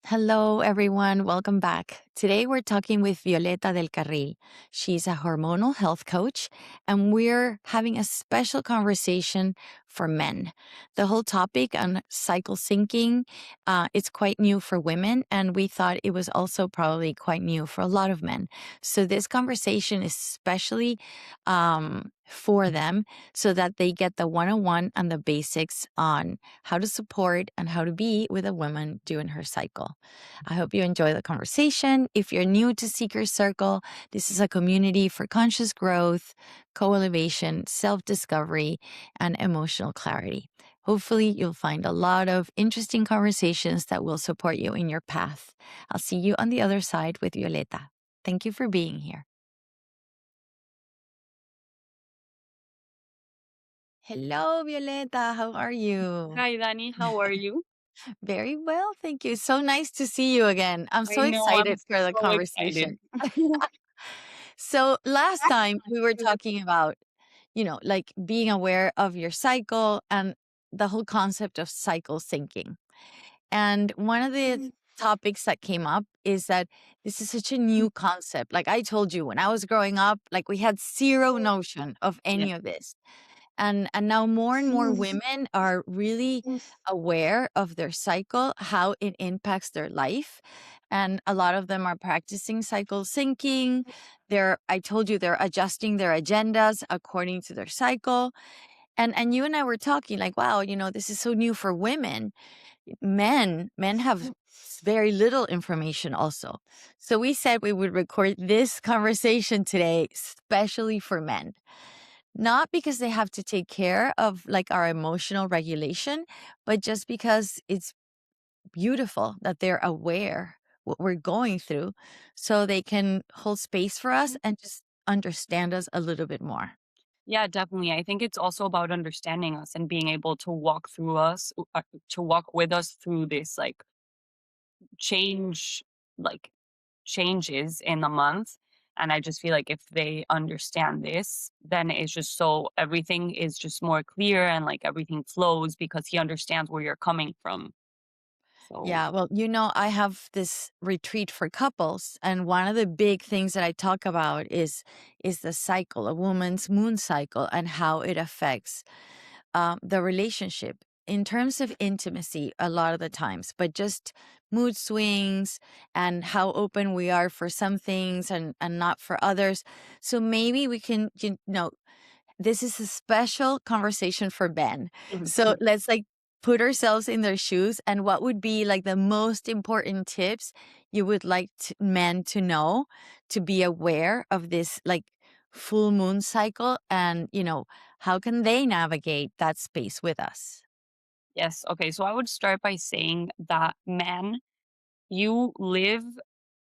Hello, everyone. Welcome back. Today, we're talking with Violeta Del Carril. She's a hormonal health coach, and we're having a special conversation for men. The whole topic on cycle syncing, it's quite new for women, and we thought it was also probably quite new for a lot of men. So this conversation is especially for them so that they get the one-on-one and the basics on how to support and how to be with a woman during her cycle. I hope you enjoy the conversation. If you're new to Seeker Circle, this is a community for conscious growth, co-elevation, self-discovery, and emotional clarity. Hopefully, you'll find a lot of interesting conversations that will support you in your path. I'll see you on the other side with Violeta. Thank you for being here. Hello, Violeta. How are you? Hi, Danny. How are you? Very well, thank you. So nice to see you again. I'm I so know I'm excited for the so excited. conversation. So last time we were talking about, like being aware of your cycle and the whole concept of cycle syncing. And one of the topics that came up is that this is such a new concept. Like I told you, when I was growing up, like we had zero notion of Yeah. any of this. And now more and more women are really aware of their cycle, how it impacts their life. And a lot of them are practicing cycle syncing. I told you, they're adjusting their agendas according to their cycle. And you and I were talking like, wow, this is so new for women. Men have very little information also. So we said we would record this conversation today, especially for men. Not because they have to take care of like our emotional regulation, but just because it's beautiful that they're aware what we're going through so they can hold space for us and just understand us a little bit more. Yeah, definitely. I think it's also about understanding us and being able to to walk with us through this change, like changes in the month. And I just feel like if they understand this, then it's just so everything is just more clear and like everything flows because he understands where you're coming from. So, Yeah, well, I have this retreat for couples, and one of the big things that I talk about is the cycle, a woman's moon cycle, and how it affects the relationship in terms of intimacy a lot of the times, but just mood swings and how open we are for some things and not for others. So maybe we can, this is a special conversation for Ben. So let's like put ourselves in their shoes, and what would be like the most important tips you would like men to know to be aware of this like full moon cycle, and how can they navigate that space with us? yes. Okay. So I would start by saying that men, you live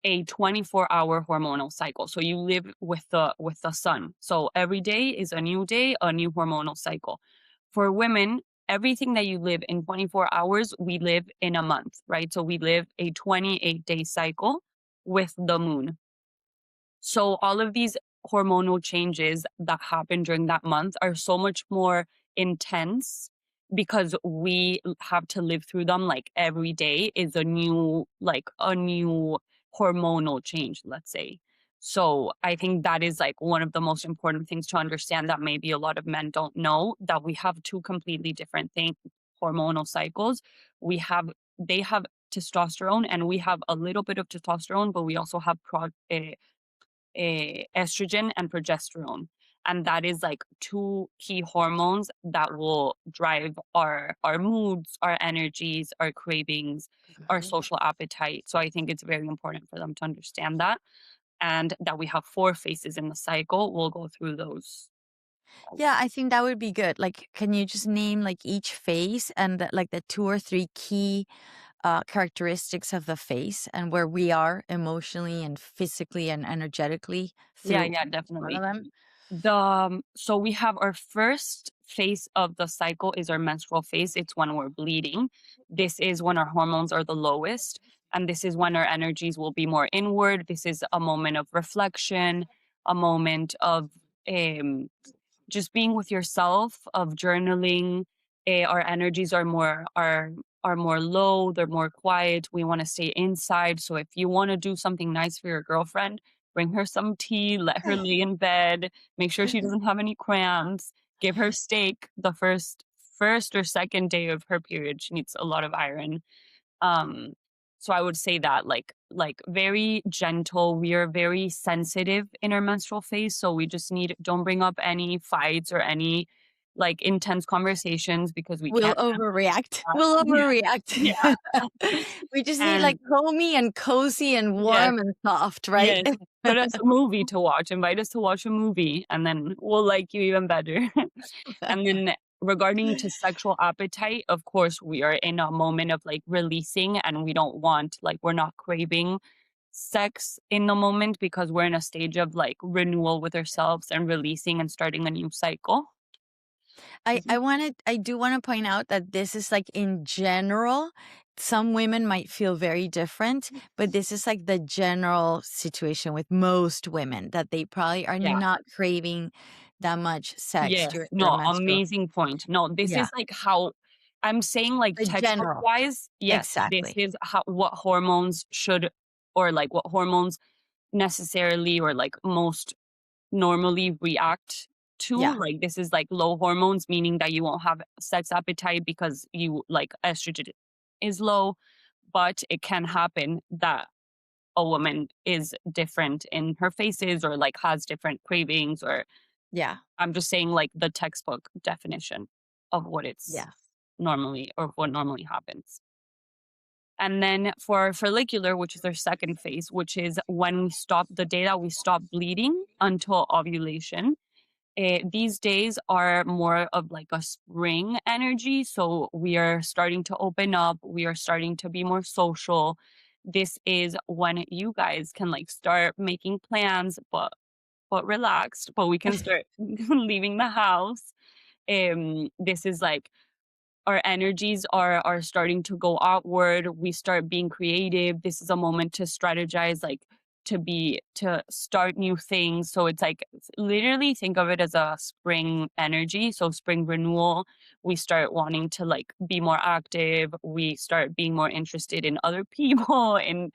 a 24-hour hormonal cycle. So you live with the sun. So every day is a new hormonal cycle. For women, everything that you live in 24 hours, we live in a month, right? So we live a 28-day cycle with the moon. So all of these hormonal changes that happen during that month are so much more intense because we have to live through them. Like every day is a new hormonal change, let's say. So I think that is like one of the most important things to understand that maybe a lot of men don't know, that we have two completely different hormonal cycles. We have They have testosterone and we have a little bit of testosterone, but we also have estrogen and progesterone. And that is like two key hormones that will drive our moods, our energies, our cravings, our social appetite. So I think it's very important for them to understand that, and that we have four phases in the cycle. We'll go through those. Yeah, I think that would be good. Like, can you just name like each phase and like the two or three key characteristics of the face and where we are emotionally and physically and energetically Yeah, through yeah, one of definitely. them? So we have our first phase of the cycle is our menstrual phase. It's when we're bleeding. This is when our hormones are the lowest, and this is when our energies will be more inward. This is a moment of reflection, a moment of um, just being with yourself, of journaling. Our energies are are more low, they're more quiet. We want to stay inside. So if you want to do something nice for your girlfriend, bring her some tea, let her lay in bed, make sure she doesn't have any cramps, give her steak the first or second day of her period. She needs a lot of iron. Um, so I would say that like very gentle. We are very sensitive in our menstrual phase, so we just need don't bring up any fights or any like intense conversations because we We'll can't have overreact. that. We'll Yeah. overreact. Yeah. We just need, like, And homey and cozy and yes, warm and soft, right? yes. Put us a movie to watch, invite us to watch a movie, and then we'll like you even better. And then regarding to sexual appetite, of course, we are in a moment of like releasing and we don't want like we're not craving sex in the moment because we're in a stage of like renewal with ourselves and releasing and starting a new cycle. Mhm. I do wanna point out that this is, like, in general, some women might feel very different, but this is, like, the general situation with most women, that they probably are Yeah. not craving that much sex Yes. during their No, menstrual. amazing point. No, this Yeah, is like how I'm saying like the textbook general. wise, yes, this Exactly. is how what hormones should or like what hormones necessarily or like most normally react to. Yeah, Like this is like low hormones, meaning that you won't have sex appetite because you like estrogen is low, but it can happen that a woman is different in her phases or like has different cravings or yeah, I'm just saying like the textbook definition of what it's yeah. normally or what normally happens. And then for follicular, which is our second phase, which is when we stop the day that we stop bleeding until ovulation. These days are more of like a spring energy. So we are starting to open up. We are starting to be more social. This is when you guys can like start making plans, but relaxed. But we can start leaving the house. This is like our energies are starting to go outward. We start being creative. This is a moment to strategize, like to start new things. So it's like literally think of it as a spring energy. So spring renewal. We start wanting to like be more active. We start being more interested in other people in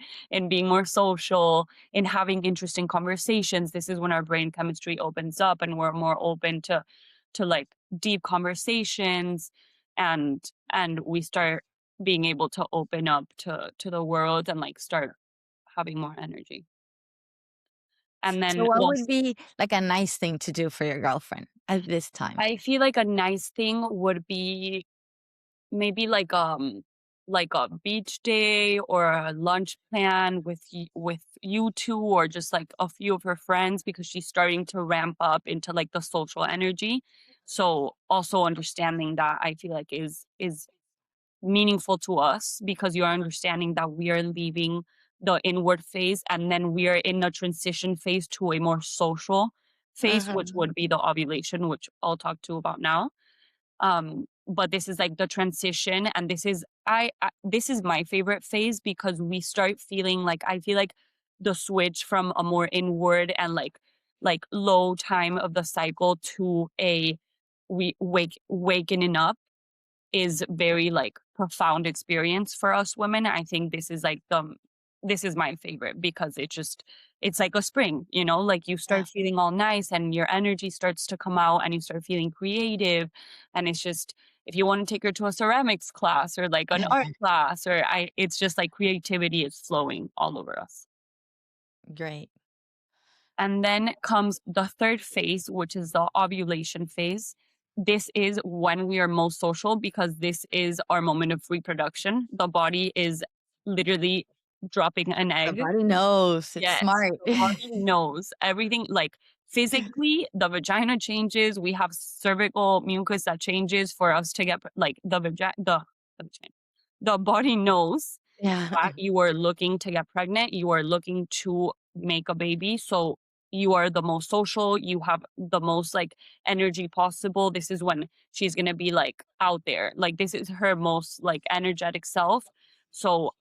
being more social, in having interesting conversations. This is when our brain chemistry opens up and we're more open to like deep conversations and we start being able to open up to the world and like start having more energy. And So then what well would be, like, a nice thing to do for your girlfriend at this time? I feel like a nice thing would be maybe like a beach day or a lunch plan with you two or just like a few of her friends because she's starting to ramp up into like the social energy. So also understanding that I feel like is meaningful to us because you're understanding that we are leaving the inward phase and then we are in a transition phase to a more social phase, which Mhm. would be the ovulation, which I'll talk to about now. But this is like the transition, and this is my favorite phase because we start feeling like I feel like the switch from a more inward and like low time of the cycle to a we wakening up is very like profound experience for us women. I think this is like this is my favorite because it's like a spring, you know, like you Yeah. start feeling all nice and your energy starts to come out and you start feeling creative and it's just if you want to take her to a ceramics class or like an art class or I it's just like creativity is flowing all over us. Great. And then comes the third phase, which is the ovulation phase. This is when we are most social because this is our moment of reproduction. The body is literally dropping an The egg. body knows. It's Yes, smart. the body knows everything. Like physically, the vagina changes. We have cervical mucus that changes for us to get like the vagina. The body knows Yeah. that you are looking to get pregnant, you are looking to make a baby. So you are the most social, you have the most like energy possible. This is when she's going to be like out there. Like this is her most like energetic self. So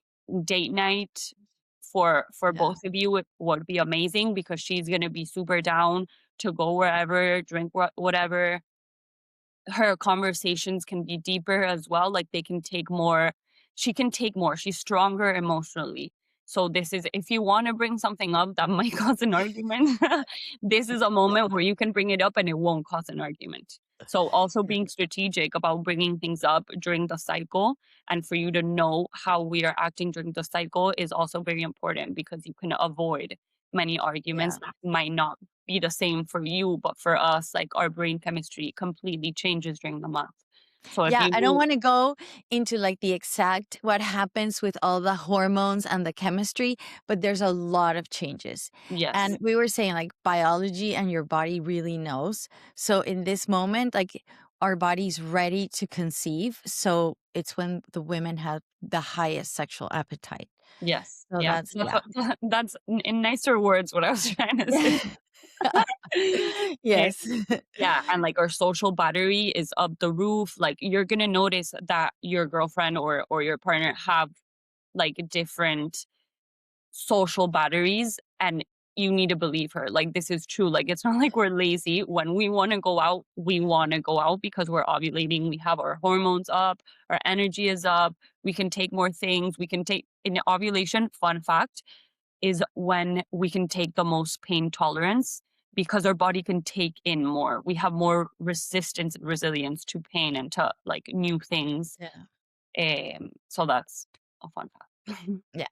date night for Yeah. both of you would be amazing because she's going to be super down to go wherever, drink whatever. Her conversations can be deeper as well. Like they can take more. she can take more. She's stronger emotionally. So this is, if you want to bring something up that might cause an argument, this is a moment where you can bring it up and it won't cause an argument. So also being strategic about bringing things up during the cycle, and for you to know how we are acting during the cycle is also very important, because you can avoid many arguments Yeah. that might not be the same for you, but for us, like our brain chemistry completely changes during the month. So if Yeah, you I don't knew, want to go into like the exact what happens with all the hormones and the chemistry, but there's a lot of changes. And yes, we were saying like biology and your body really knows. So in this moment, like our body's ready to conceive. So it's when the women have the highest sexual appetite. yes, So yeah, that's yeah. that's in nicer words what I was trying to say. Eh, Yes. yeah, and like our social battery is up the roof. Like you're gonna notice that your girlfriend or your partner have like different social batteries, and you need to believe her. Like this is true. Like it's not like we're lazy. When we want to go out, we want to go out because we're ovulating. We have our hormones up, our energy is up. We can take more things. We can take in ovulation, fun fact, is when we can take the most pain tolerance, because our body can take in more. We have more resistance and resilience to pain and to like new things. Yeah. So that's a fun fact. Yeah.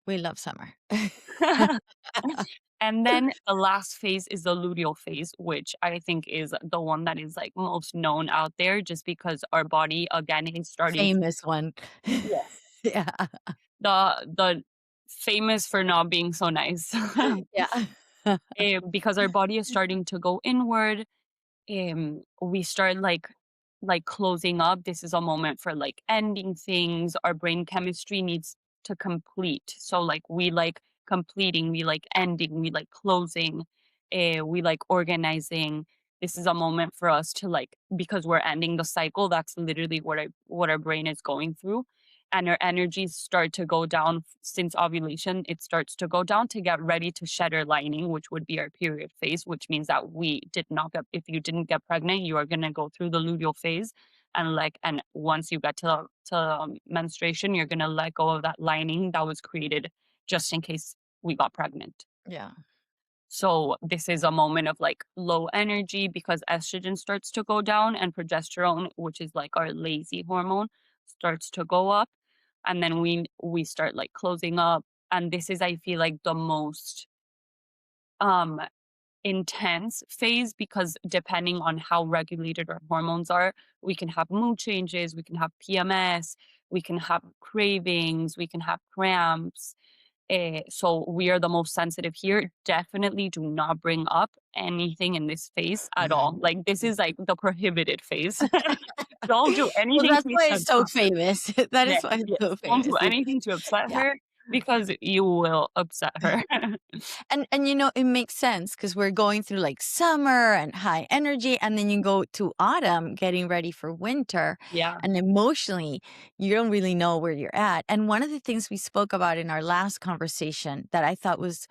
We love summer. And then the last phase is the luteal phase, which I think is the one that is like most known out there, just because our body again is starting. Famous one. Yeah. Yeah. The famous for not being so nice. Yeah. Because our body is starting to go inward. We start like closing up. This is a moment for like ending things. Our brain chemistry needs to complete. So like we like completing, we like ending, we like closing, we like organizing. This is a moment for us to like, because we're ending the cycle. That's literally what our brain is going through, and our energies start to go down since ovulation. It starts to go down to get ready to shed our lining, which would be our period phase, which means that we did not get, if you didn't get pregnant, you are going to go through the luteal phase. And like, and once you get to menstruation, you're going to let go of that lining that was created just in case we got pregnant. Yeah. So this is a moment of like low energy, because estrogen starts to go down and progesterone, which is like our lazy hormone, starts to go up. And then we start like closing up. And this is, I feel like, the most um intense phase, because depending on how regulated our hormones are, we can have mood changes, we can have PMS, we can have cravings, we can have cramps. So we are the most sensitive here. Definitely do not bring up anything in this phase at all. Like this is like the prohibited phase. Don't do Well, anything that's to why upset it's so her. famous. That Yeah, is why it's yes. so Don't do famous. anything to upset Yeah. her, because you will upset her. And you know, it makes sense because we're going through like summer and high energy, and then you go to autumn getting ready for winter, Yeah. and emotionally you don't really know where you're at. And one of the things we spoke about in our last conversation that I thought was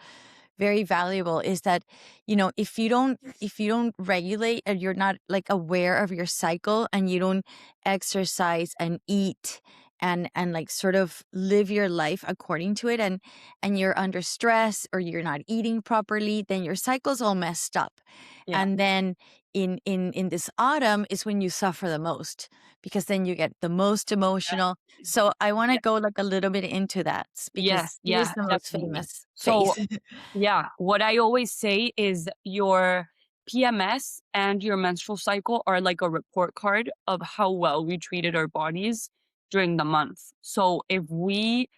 very valuable is that, you know, if you don't regulate, and you're not like aware of your cycle, and you don't exercise and eat and like sort of live your life according to it, and you're under stress or you're not eating properly, then your cycle's all messed up. Yeah. And then in this autumn is when you suffer the most, because then you get the most emotional. So I want to Yeah. go like a little bit into that, because Yes, it is yeah, the most definitely. famous So, phase. yeah, what I always say is your PMS and your menstrual cycle are like a report card of how well we treated our bodies during the month. So, if we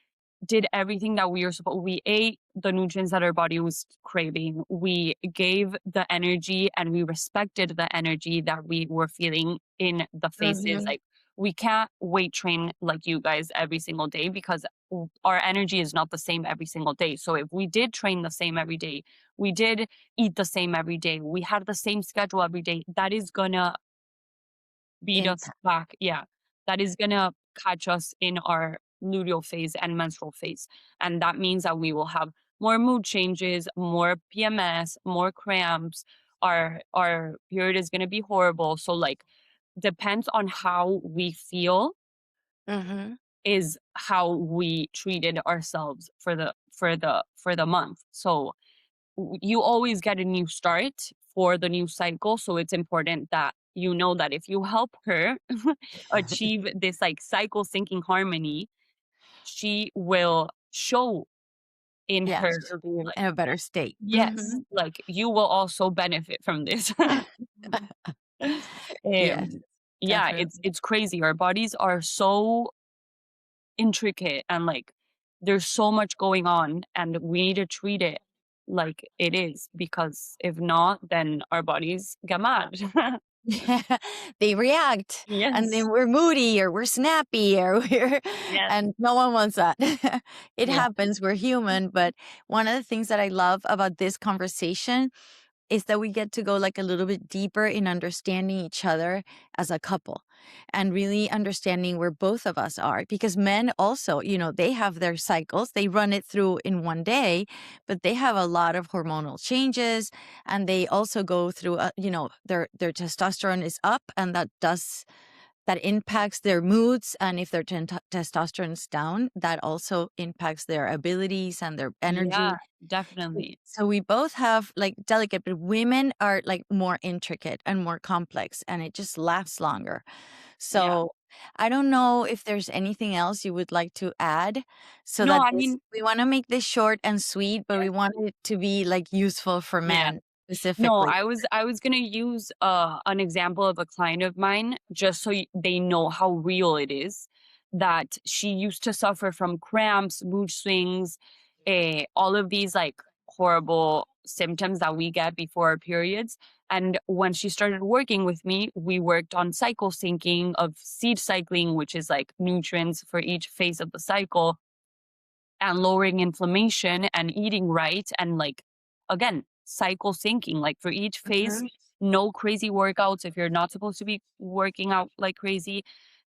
did everything that we were supposed, we ate the nutrients that our body was craving, we gave the energy and we respected the energy that we were feeling in the phases. Mhm. Like we can't weight train like you guys every single day, because our energy is not the same every single day. So if we did train the same every day, we did eat the same every day, we had the same schedule every day, that is gonna beat us Impact. back. Yeah. That is gonna catch us in our luteal phase and menstrual phase. And that means that we will have more mood changes, more PMS, more cramps. Our period is gonna be horrible. So like depends on how we feel. Mhm. is how we treated ourselves for the month. So you always get a new start for the new cycle. So it's important that you know that if you help her achieve this like cycle syncing harmony, she will show in Yes, her, she'll be like, in a better state. yes, Mhm. like you will also benefit from this. Yes, Yeah, it's definitely. it's crazy. Our bodies are so intricate and like there's so much going on and we need to treat it like it is because if not, then our bodies get mad. They react, and Yes. then we're moody or we're snappy or we're Yes. and no one wants that. It Yeah. happens, we're human, but one of the things that I love about this conversation is that we get to go like a little bit deeper in understanding each other as a couple and really understanding where both of us are, because men also, they have their cycles, they run it through in one day, but they have a lot of hormonal changes, and they also go through their testosterone is up, and that impacts their moods, and if their testosterone's down, that also impacts their abilities and their Yeah, energy. So definitely. so we both have like delicate, but women are like more intricate and more complex, and it just lasts longer. Yeah. So I don't know if there's anything else you would like to add, so No, that I this mean, we want to make this short and sweet, but we want it to be like useful for yeah. men No, specifically. I was gonna use an example of a client of mine just so they know how real it is. That she used to suffer from cramps, mood swings, all of these like horrible symptoms that we get before our periods. And when she started working with me, we worked on cycle syncing of seed cycling, which is like nutrients for each phase of the cycle, and lowering inflammation and eating right and like again cycle syncing like for each phase, Mhm. no crazy workouts if you're not supposed to be working out like crazy.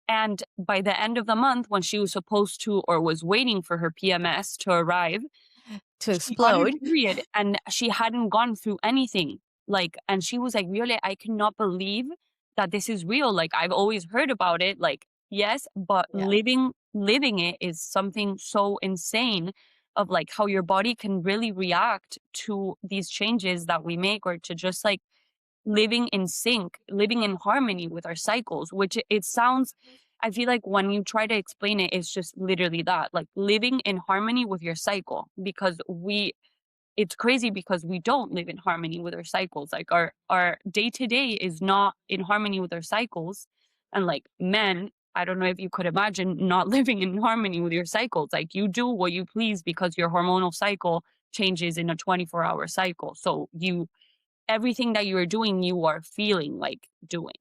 And by the end of the month when she was supposed to or was waiting for her PMS to arrive, To she got her explode. period and she hadn't gone through anything. Like, and she was like, really, I cannot believe that this is real. Like, I've always heard about it. Like, yes, but Yeah. living it is something so insane of like how your body can really react to these changes that we make or to just like living in sync, living in harmony with our cycles, which it sounds, I feel like when you try to explain it, it's just literally that, like living in harmony with your cycle. Because it's crazy because we don't live in harmony with our cycles. Like our day to day is not in harmony with our cycles. And like men, I don't know if you could imagine not living in harmony with your cycles. Like you do what you please because your hormonal cycle changes in a 24-hour cycle. So you everything that you are doing, you are feeling like doing,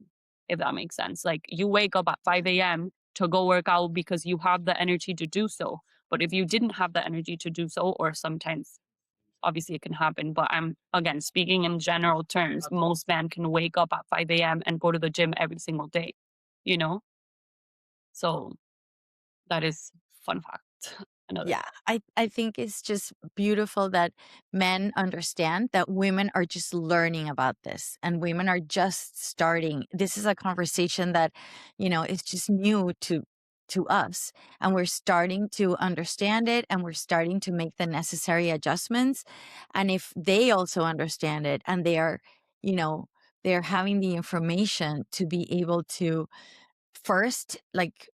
if that makes sense. Like you wake up at 5 a.m. to go work out because you have the energy to do so. But if you didn't have the energy to do so, or sometimes obviously it can happen, but I'm again speaking in general terms, most men can wake up at 5 a.m. and go to the gym every single day, you know? So that is fun fact. Another. Yeah, I think it's just beautiful that men understand that women are just learning about this, and women are just starting. This is a conversation that, is just new to us, and we're starting to understand it, and we're starting to make the necessary adjustments. And if they also understand it, and you know, they're having the information to be able to first, like,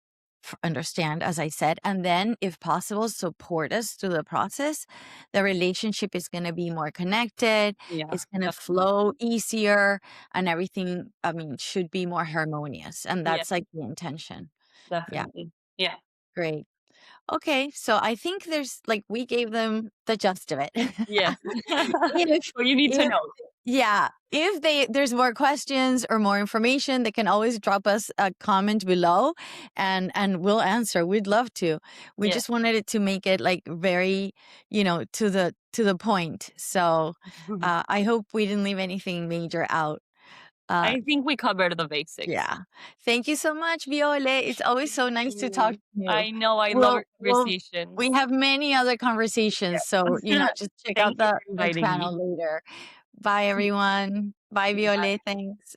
understand, as I said, and then, if possible, support us through the process, the relationship is going to be more connected, Yeah, it's going to definitely. flow easier, and everything, I mean, should be more harmonious. And Yeah, that's like the intention. Yeah, definitely. Yeah. great. Okay, so I think there's like we gave them the gist of it. Yes. if What you need to if know. yeah, if there's more questions or more information, they can always drop us a comment below, and we'll answer. We'd love to. We Yeah. just wanted it to make it like very, to the point. So I hope we didn't leave anything major out. Uh I think we covered the basics. yeah. Thank you so much, Viole. It's always Thank so nice to talk you. to you. I know, I love our We'll we conversations. have many other conversations, so Yeah. just check out Thank you for the inviting me. channel later. Bye everyone. Bye, Viole. Bye. Thanks.